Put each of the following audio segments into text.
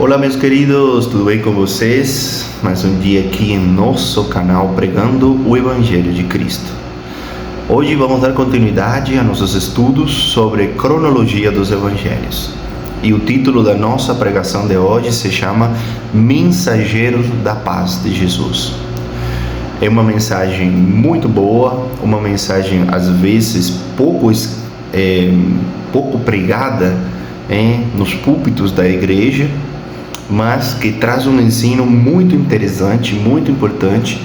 Olá, meus queridos, tudo bem com vocês? Mais um dia aqui em nosso canal pregando o Evangelho de Cristo. Hoje vamos dar continuidade a nossos estudos sobre cronologia dos Evangelhos. E o título da nossa pregação de hoje se chama Mensageiros da Paz de Jesus. É uma mensagem muito boa, uma mensagem às vezes pouco pregada nos púlpitos da igreja, mas que traz um ensino muito interessante, muito importante,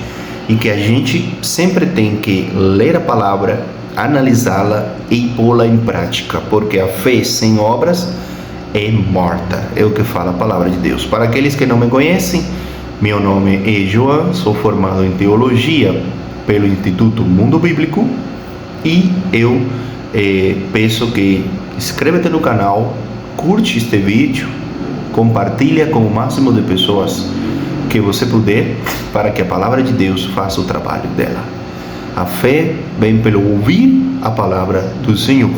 e que a gente sempre tem que ler a palavra, analisá-la e pô-la em prática, porque a fé sem obras é morta, é o que fala a palavra de Deus. Para aqueles que não me conhecem, meu nome é João, sou formado em teologia pelo Instituto Mundo Bíblico, e eu peço que inscreva-te no canal, curte este vídeo, compartilha com o máximo de pessoas que você puder, para que a palavra de Deus faça o trabalho dela. A fé vem pelo ouvir a palavra do Senhor,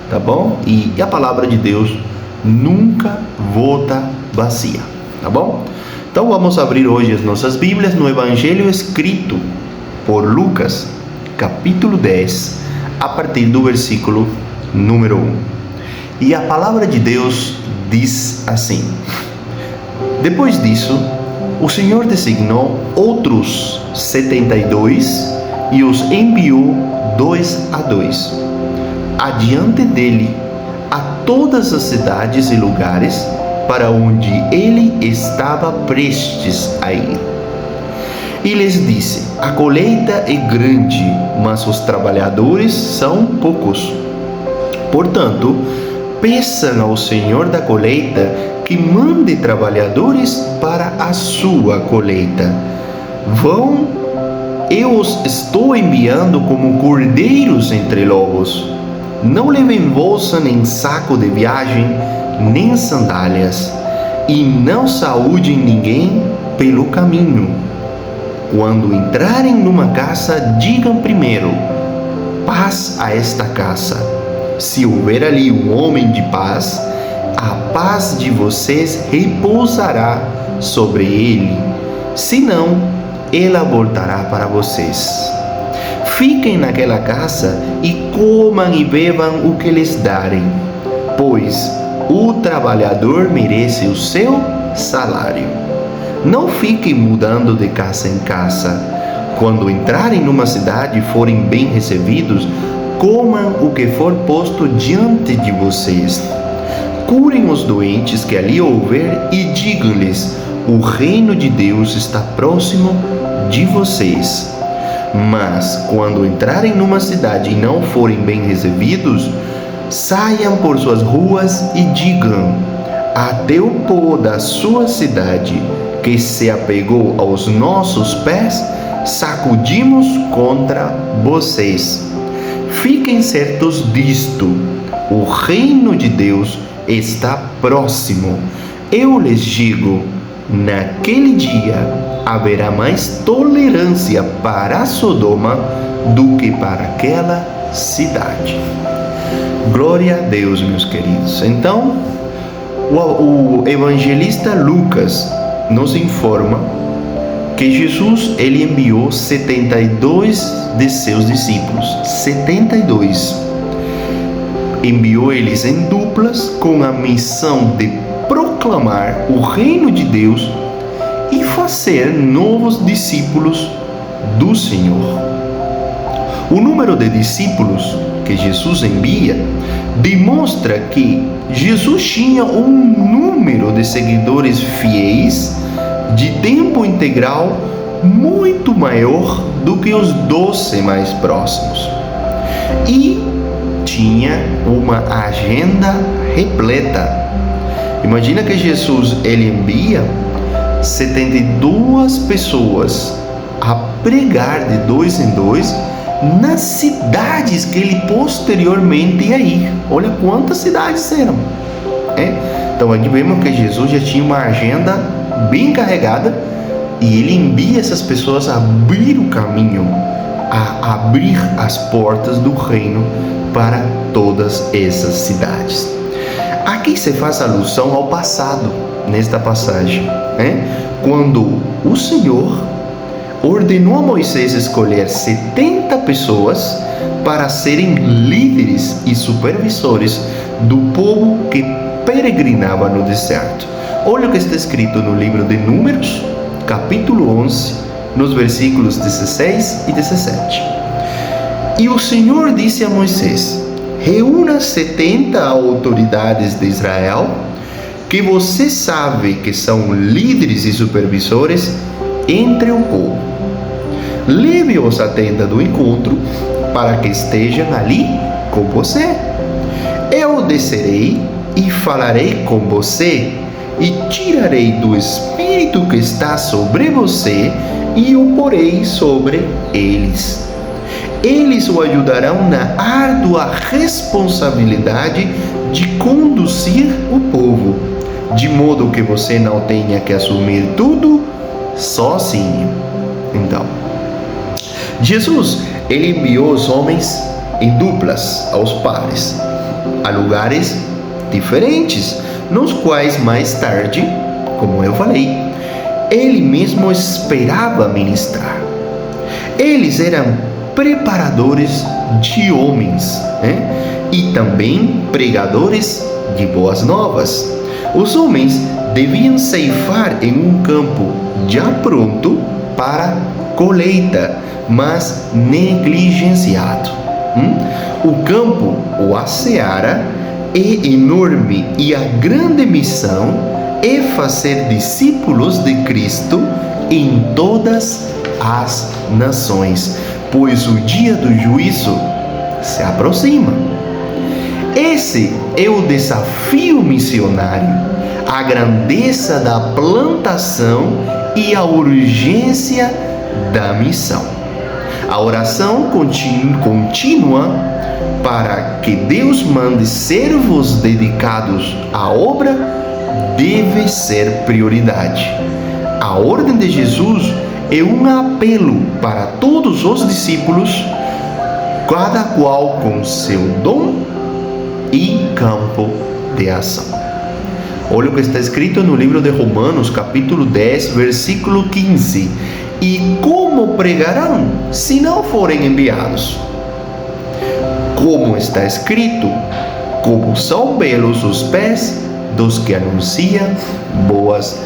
tá bom? E a palavra de Deus nunca volta vazia, tá bom? Então vamos abrir hoje as nossas Bíblias no Evangelho escrito por Lucas, capítulo 10, a partir do versículo número 1. E a palavra de Deus diz assim: Depois disso, o Senhor designou outros 72 e os enviou 2 a 2, adiante dele, a todas as cidades e lugares para onde ele estava prestes a ir. E lhes disse: A colheita é grande, mas os trabalhadores são poucos. Portanto, peçam ao Senhor da colheita que mande trabalhadores para a sua colheita. Vão, eu os estou enviando como cordeiros entre lobos. Não levem bolsa, nem saco de viagem, nem sandálias, e não saúdem ninguém pelo caminho. Quando entrarem numa casa, digam primeiro: paz a esta casa. Se houver ali um homem de paz, a paz de vocês repousará sobre ele. Se não, ela voltará para vocês. Fiquem naquela casa e comam e bebam o que lhes darem, pois o trabalhador merece o seu salário. Não fiquem mudando de casa em casa. Quando entrarem numa cidade e forem bem recebidos, comam o que for posto diante de vocês. Curem os doentes que ali houver e digam-lhes: o reino de Deus está próximo de vocês. Mas quando entrarem numa cidade e não forem bem recebidos, saiam por suas ruas e digam: até o pó da sua cidade, que se apegou aos nossos pés, sacudimos contra vocês. Fiquem certos disto: o reino de Deus está próximo. Eu lhes digo, naquele dia haverá mais tolerância para Sodoma do que para aquela cidade. Glória a Deus, meus queridos. Então, o evangelista Lucas nos informa que Jesus ele enviou 72 de seus discípulos. 72. Enviou eles em duplas com a missão de proclamar o reino de Deus e fazer novos discípulos do Senhor. O número de discípulos que Jesus envia demonstra que Jesus tinha um número de seguidores fiéis de tempo integral muito maior do que os 12 mais próximos, e tinha uma agenda repleta. Imagina que Jesus ele envia 72 pessoas a pregar de 2 em 2 nas cidades que ele posteriormente ia ir. Olha quantas cidades eram. Então aqui vemos que Jesus já tinha uma agenda bem carregada, e ele envia essas pessoas a abrir o caminho, a abrir as portas do reino para todas essas cidades. Aqui se faz alusão ao passado, nesta passagem, quando o Senhor ordenou a Moisés escolher 70 pessoas para serem líderes e supervisores do povo que peregrinava no deserto. Olha o que está escrito no livro de Números, capítulo 11, nos versículos 16 e 17. E o Senhor disse a Moisés: reúna 70 autoridades de Israel, que você sabe que são líderes e supervisores entre o povo. Leve-os à tenda do encontro, para que estejam ali com você. Eu descerei e falarei com você, e tirarei do Espírito que está sobre você, e o porei sobre eles. Eles o ajudarão na árdua responsabilidade de conduzir o povo, de modo que você não tenha que assumir tudo sozinho. Então, Jesus, ele enviou os homens em duplas, aos pares, a lugares diferentes, nos quais mais tarde, como eu falei, ele mesmo esperava ministrar. Eles eram preparadores de homens, e também pregadores de boas novas. Os homens deviam ceifar em um campo já pronto para colheita, mas negligenciado. O campo, ou a seara, é enorme, e a grande missão é fazer discípulos de Cristo em todas as nações, pois o dia do juízo se aproxima. Esse é o desafio missionário, a grandeza da plantação e a urgência da missão. A oração contínua para que Deus mande servos dedicados à obra deve ser prioridade. A ordem de Jesus é um apelo para todos os discípulos, cada qual com seu dom e campo de ação. Olha o que está escrito no livro de Romanos, capítulo 10, versículo 15. E como pregarão se não forem enviados? Como está escrito: como são belos os pés dos que anunciam boas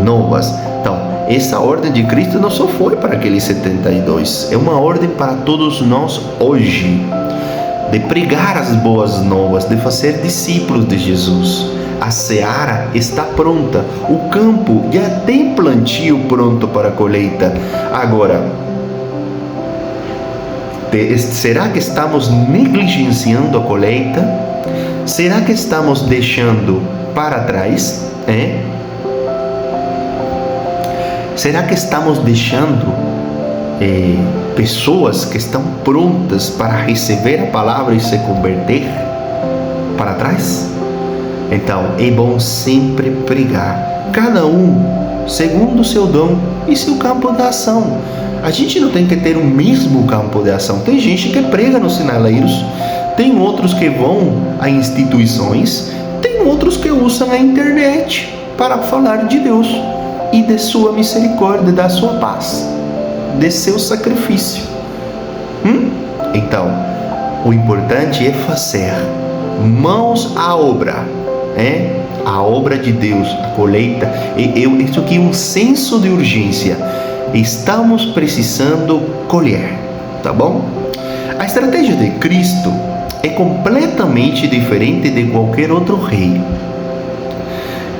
novas. Então, essa ordem de Cristo não só foi para aqueles 72, é uma ordem para todos nós hoje, de pregar as boas novas, de fazer discípulos de Jesus. A seara está pronta, o campo já tem plantio pronto para a colheita. Agora, será que estamos negligenciando a colheita? Será que estamos deixando para trás? Será que estamos deixando pessoas que estão prontas para receber a palavra e se converter para trás? Então, é bom sempre pregar, cada um segundo o seu dom e seu campo de ação. A gente não tem que ter o mesmo campo de ação. Tem gente que prega nos sinaleiros, tem outros que vão a instituições, tem outros que usam a internet para falar de Deus e de sua misericórdia, da sua paz, de seu sacrifício. Então, o importante é fazer mãos à obra, a obra de Deus, a colheita. Isso aqui é um senso de urgência. Estamos precisando colher, tá bom? A estratégia de Cristo é completamente diferente de qualquer outro rei.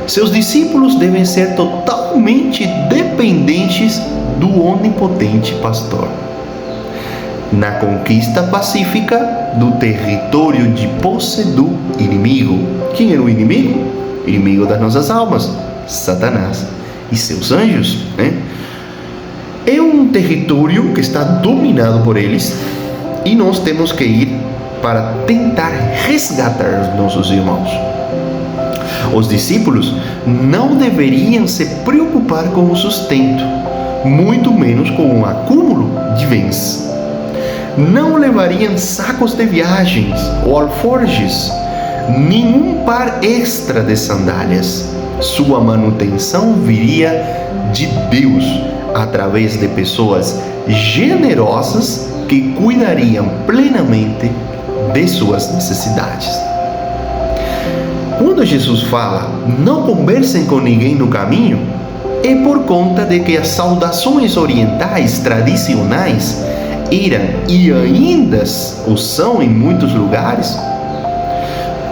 Seus discípulos devem ser totalmente dependentes do onipotente pastor. Na conquista pacífica do território de posse do inimigo. Quem era o inimigo? O inimigo das nossas almas, Satanás e seus anjos, É um território que está dominado por eles, e nós temos que ir para tentar resgatar os nossos irmãos. Os discípulos não deveriam se preocupar com o sustento, muito menos com o acúmulo de bens. Não levariam sacos de viagens ou alforjes, nenhum par extra de sandálias. Sua manutenção viria de Deus, através de pessoas generosas que cuidariam plenamente de suas necessidades. Quando Jesus fala, não conversem com ninguém no caminho, é por conta de que as saudações orientais tradicionais eram, e ainda o são em muitos lugares,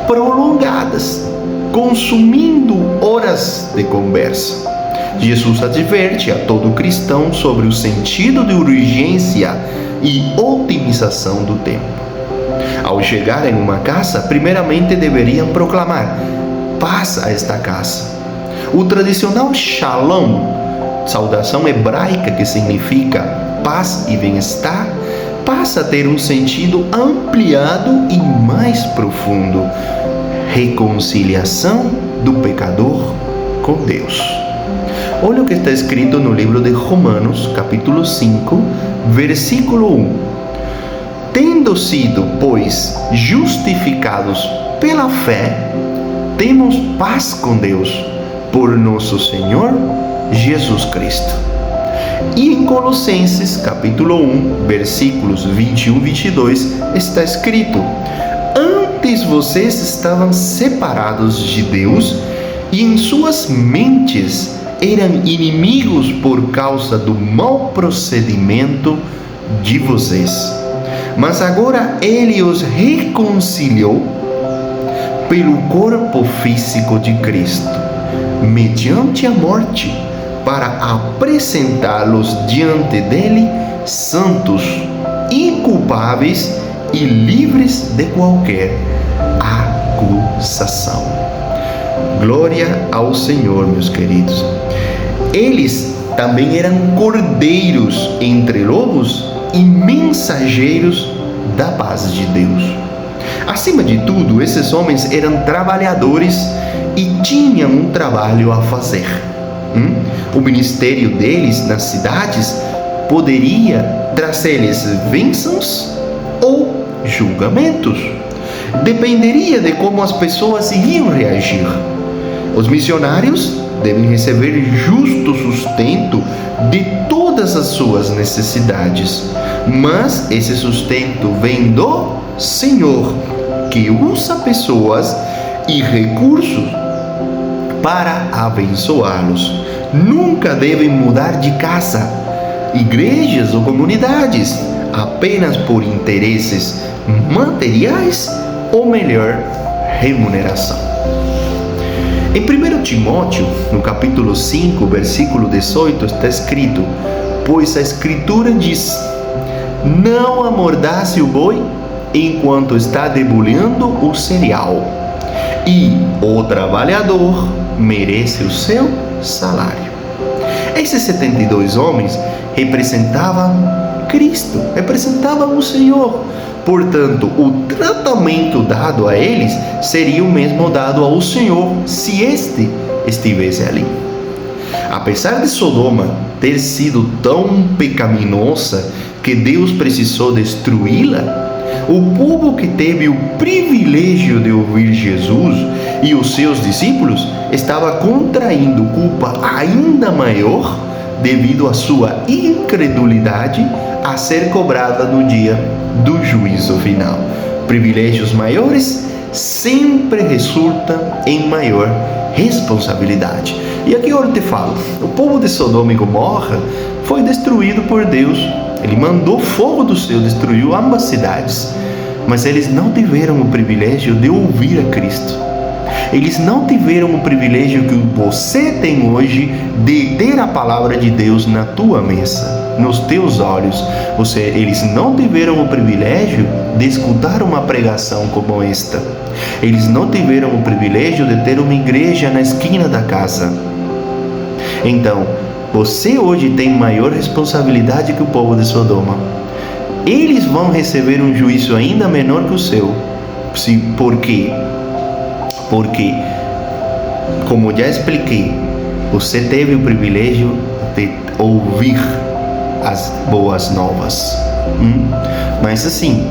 prolongadas, consumindo horas de conversa. Jesus adverte a todo cristão sobre o sentido de urgência e otimização do tempo. Ao chegar em uma casa, primeiramente deveriam proclamar: paz a esta casa. O tradicional shalom, saudação hebraica que significa paz e bem-estar, passa a ter um sentido ampliado e mais profundo: reconciliação do pecador com Deus. Olha o que está escrito no livro de Romanos, capítulo 5, versículo 1. Tendo sido, pois, justificados pela fé, temos paz com Deus, por nosso Senhor Jesus Cristo. E em Colossenses, capítulo 1, versículos 21 e 22, está escrito: antes vocês estavam separados de Deus e em suas mentes eram inimigos por causa do mau procedimento de vocês. Mas agora Ele os reconciliou pelo corpo físico de Cristo, mediante a morte, para apresentá-los diante dele santos, inculpáveis e livres de qualquer acusação. Glória ao Senhor, meus queridos. Eles também eram cordeiros entre lobos e mensageiros da paz de Deus. Acima de tudo, esses homens eram trabalhadores e tinham um trabalho a fazer. O ministério deles nas cidades poderia trazer-lhes bênçãos ou julgamentos. Dependeria de como as pessoas iriam reagir. Os missionários devem receber justo sustento de todas as suas necessidades, mas esse sustento vem do Senhor, que usa pessoas e recursos para abençoá-los. Nunca devem mudar de casa, igrejas ou comunidades apenas por interesses materiais ou melhor remuneração. Em 1 Timóteo, no capítulo 5, versículo 18, está escrito: pois a Escritura diz: não amordace o boi enquanto está debulhando o cereal, e o trabalhador merece o seu salário. Esses 72 homens representavam Cristo, representavam o Senhor. Portanto, o tratamento dado a eles seria o mesmo dado ao Senhor se este estivesse ali. Apesar de Sodoma ter sido tão pecaminosa que Deus precisou destruí-la, o povo que teve o privilégio de ouvir Jesus e os seus discípulos estava contraindo culpa ainda maior devido à sua incredulidade a ser cobrada no dia do juízo final. Privilégios maiores sempre resultam em maior responsabilidade. E aqui eu te falo, o povo de Sodoma e Gomorra foi destruído por Deus. Ele mandou fogo do céu, destruiu ambas cidades, mas eles não tiveram o privilégio de ouvir a Cristo. Eles não tiveram o privilégio que você tem hoje de ter a palavra de Deus na tua mesa, nos teus olhos. Eles não tiveram o privilégio de escutar uma pregação como esta. Eles não tiveram o privilégio de ter uma igreja na esquina da casa. Então, você hoje tem maior responsabilidade que o povo de Sodoma. Eles vão receber um juízo ainda menor que o seu. Por quê? Porque, como já expliquei, você teve o privilégio de ouvir as boas novas. Mas assim,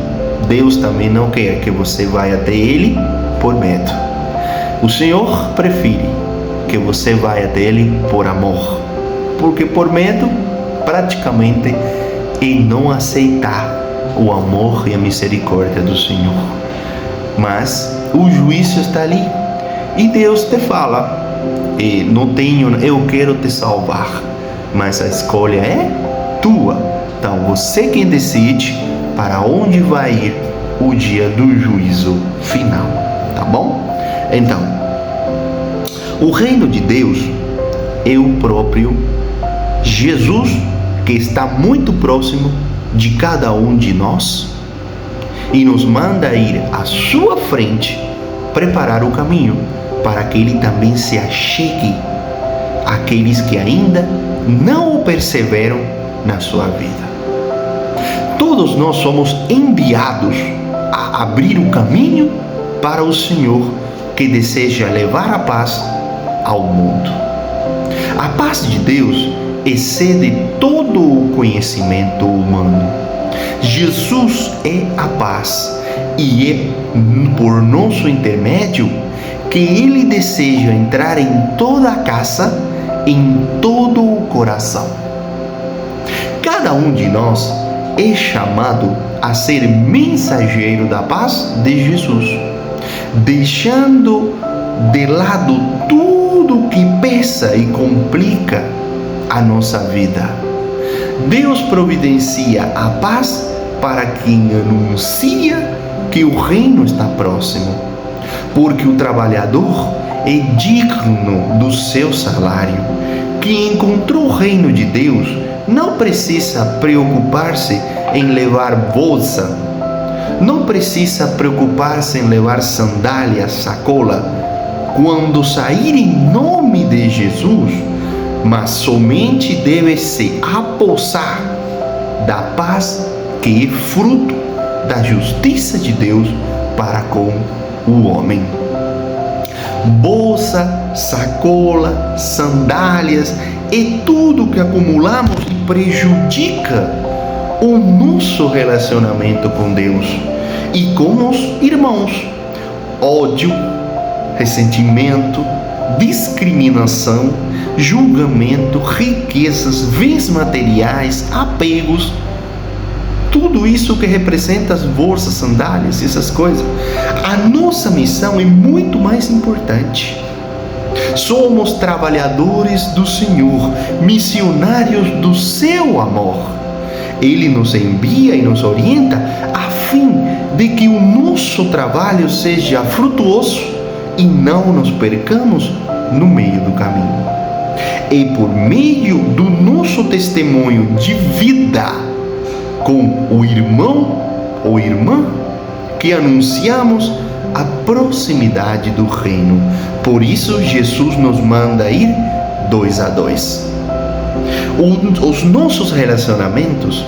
Deus também não quer que você vá até Ele por medo. O Senhor prefere que você vá até Ele por amor, porque por medo, praticamente, é não aceitar o amor e a misericórdia do Senhor. Mas o juízo está ali e Deus te fala: eu quero te salvar, mas a escolha é tua. Então você quem decide para onde vai ir o dia do juízo final, tá bom? Então, o reino de Deus é o próprio Jesus, que está muito próximo de cada um de nós e nos manda ir à sua frente, preparar o caminho para que Ele também se achegue àqueles que ainda não o perseveram na sua vida. Todos nós somos enviados a abrir o caminho para o Senhor, que deseja levar a paz ao mundo. A paz de Deus excede todo o conhecimento humano. Jesus é a paz e é por nosso intermédio que Ele deseja entrar em toda a casa, em todo o coração. Cada um de nós é chamado a ser mensageiro da paz de Jesus, deixando de lado tudo que pesa e complica a nossa vida. Deus providencia a paz para quem anuncia que o reino está próximo, porque o trabalhador é digno do seu salário. Quem encontrou o reino de Deus não precisa preocupar-se em levar bolsa, não precisa preocupar-se em levar sandália, sacola, quando sair em nome de Jesus, mas somente deve se apossar da paz que é fruto da justiça de Deus para com o homem. Bolsa, sacola, sandálias e tudo que acumulamos prejudica o nosso relacionamento com Deus e com os irmãos. Ódio, ressentimento, discriminação, julgamento, riquezas, bens materiais, apegos, tudo isso que representa as bolsas, sandálias, essas coisas. A nossa missão é muito mais importante. Somos trabalhadores do Senhor, missionários do seu amor. Ele nos envia e nos orienta a fim de que o nosso trabalho seja frutuoso e não nos percamos no meio do caminho. E por meio do nosso testemunho de vida com o irmão ou irmã que anunciamos a proximidade do reino. Por isso Jesus nos manda ir 2 a 2. Os nossos relacionamentos,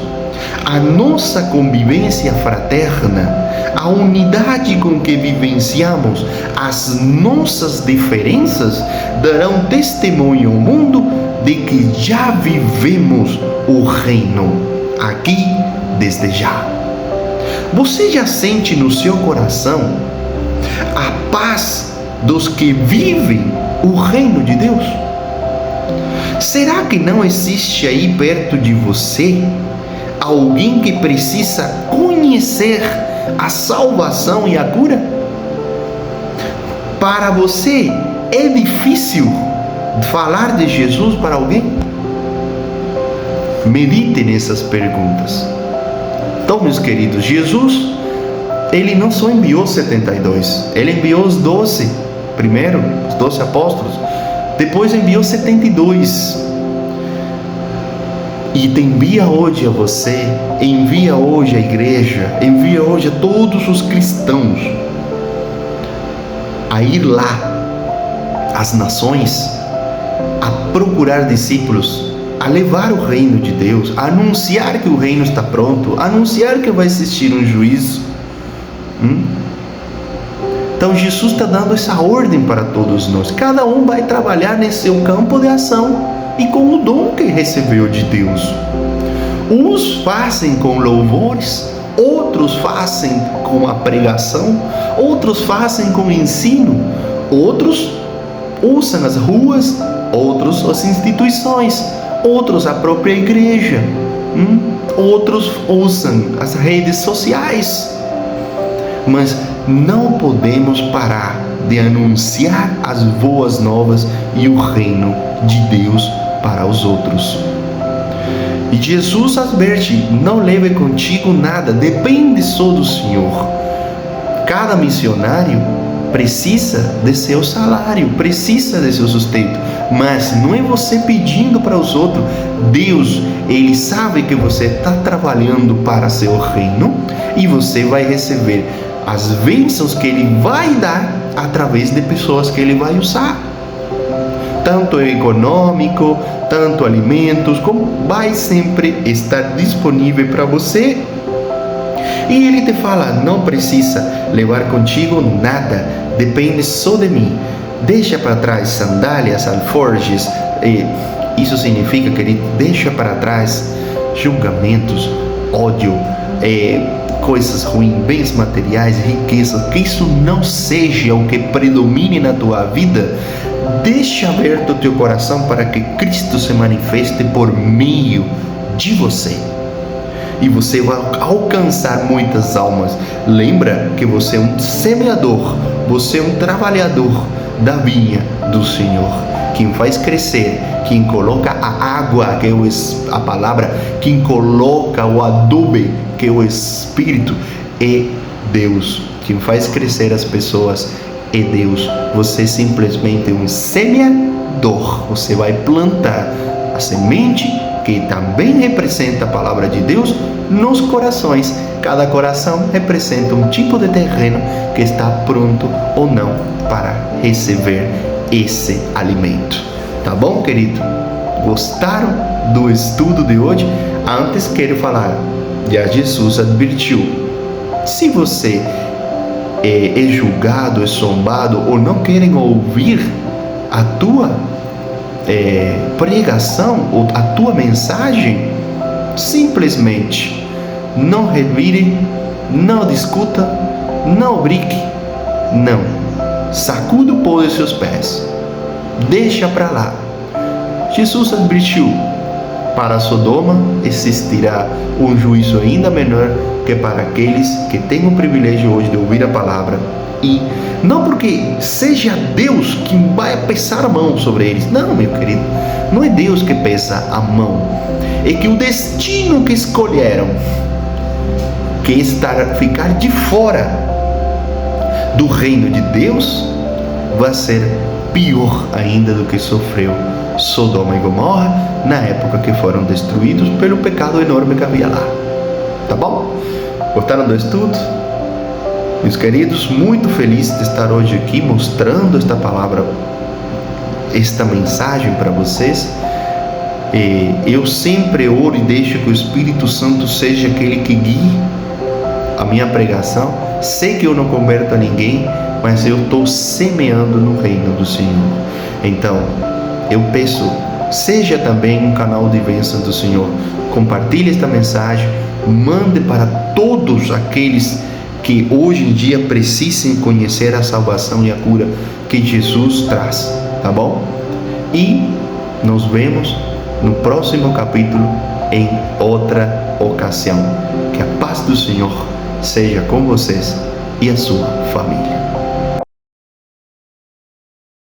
a nossa convivência fraterna, a unidade com que vivenciamos as nossas diferenças darão testemunho ao mundo de que já vivemos o reino aqui desde já. Você já sente no seu coração a paz dos que vivem o reino de Deus? Será que não existe aí perto de você alguém que precisa conhecer a salvação e a cura? Para você é difícil falar de Jesus para alguém? Medite nessas perguntas. Então, meus queridos, Jesus, Ele não só enviou 72, Ele enviou os 12, primeiro, os 12 apóstolos, depois enviou 72. E te envia hoje a você, envia hoje a igreja, envia hoje a todos os cristãos a ir lá, às nações, a procurar discípulos, a levar o reino de Deus, a anunciar que o reino está pronto, a anunciar que vai existir um juízo. Então Jesus está dando essa ordem para todos nós. Cada um vai trabalhar nesse seu campo de ação e com o dom que recebeu de Deus. Uns fazem com louvores, outros fazem com a pregação, outros fazem com o ensino, outros usam as ruas, outros as instituições, outros a própria igreja, outros usam as redes sociais. Mas não podemos parar de anunciar as boas novas e o reino de Deus para os outros. E Jesus adverte: não leve contigo nada, depende só do Senhor. Cada missionário precisa de seu salário, precisa de seu sustento, mas não é você pedindo para os outros. Deus, Ele sabe que você está trabalhando para seu reino e você vai receber as bênçãos que Ele vai dar através de pessoas que Ele vai usar, tanto econômico, tanto alimentos, como vai sempre estar disponível para você. E Ele te fala: não precisa levar contigo nada, depende só de mim. Deixa para trás sandálias, alforjes. Isso significa que Ele deixa para trás julgamentos, ódio, coisas ruins, bens materiais, riquezas. Que isso não seja o que predomine na tua vida. Deixa aberto o teu coração para que Cristo se manifeste por meio de você. E você vai alcançar muitas almas. Lembra que você é um semeador, você é um trabalhador da vinha do Senhor. Quem faz crescer, quem coloca a água, que é a palavra, quem coloca o adubo, que é o Espírito, é Deus. Quem faz crescer as pessoas é Deus. Você simplesmente é um semeador. Você vai plantar a semente, que também representa a palavra de Deus, nos corações. Cada coração representa um tipo de terreno que está pronto ou não para receber esse alimento. Tá bom, querido? Gostaram do estudo de hoje? Antes quero falar, já Jesus advertiu: se você é julgado, é zombado, ou não querem ouvir a tua pregação ou a tua mensagem, simplesmente não revire, não discuta, não brigue, não, sacuda o pó de seus pés, deixa para lá. Jesus advertiu: para Sodoma existirá um juízo ainda menor que para aqueles que têm o privilégio hoje de ouvir a palavra. E não porque seja Deus que vai pesar a mão sobre eles. Não, meu querido, não é Deus que pesa a mão. É que o destino que escolheram, que é ficar de fora do reino de Deus, vai ser pior ainda do que sofreu Sodoma e Gomorra na época que foram destruídos pelo pecado enorme que havia lá. Tá bom? Gostaram do estudo? Meus queridos, muito feliz de estar hoje aqui mostrando esta palavra, esta mensagem para vocês. Eu sempre oro e deixo que o Espírito Santo seja aquele que guie a minha pregação. Sei que eu não converto a ninguém, mas eu estou semeando no reino do Senhor. Então, eu peço, seja também um canal de bênção do Senhor. Compartilhe esta mensagem, mande para todos aqueles que hoje em dia precisem conhecer a salvação e a cura que Jesus traz, tá bom? E nos vemos no próximo capítulo em outra ocasião. Que a paz do Senhor seja com vocês e a sua família.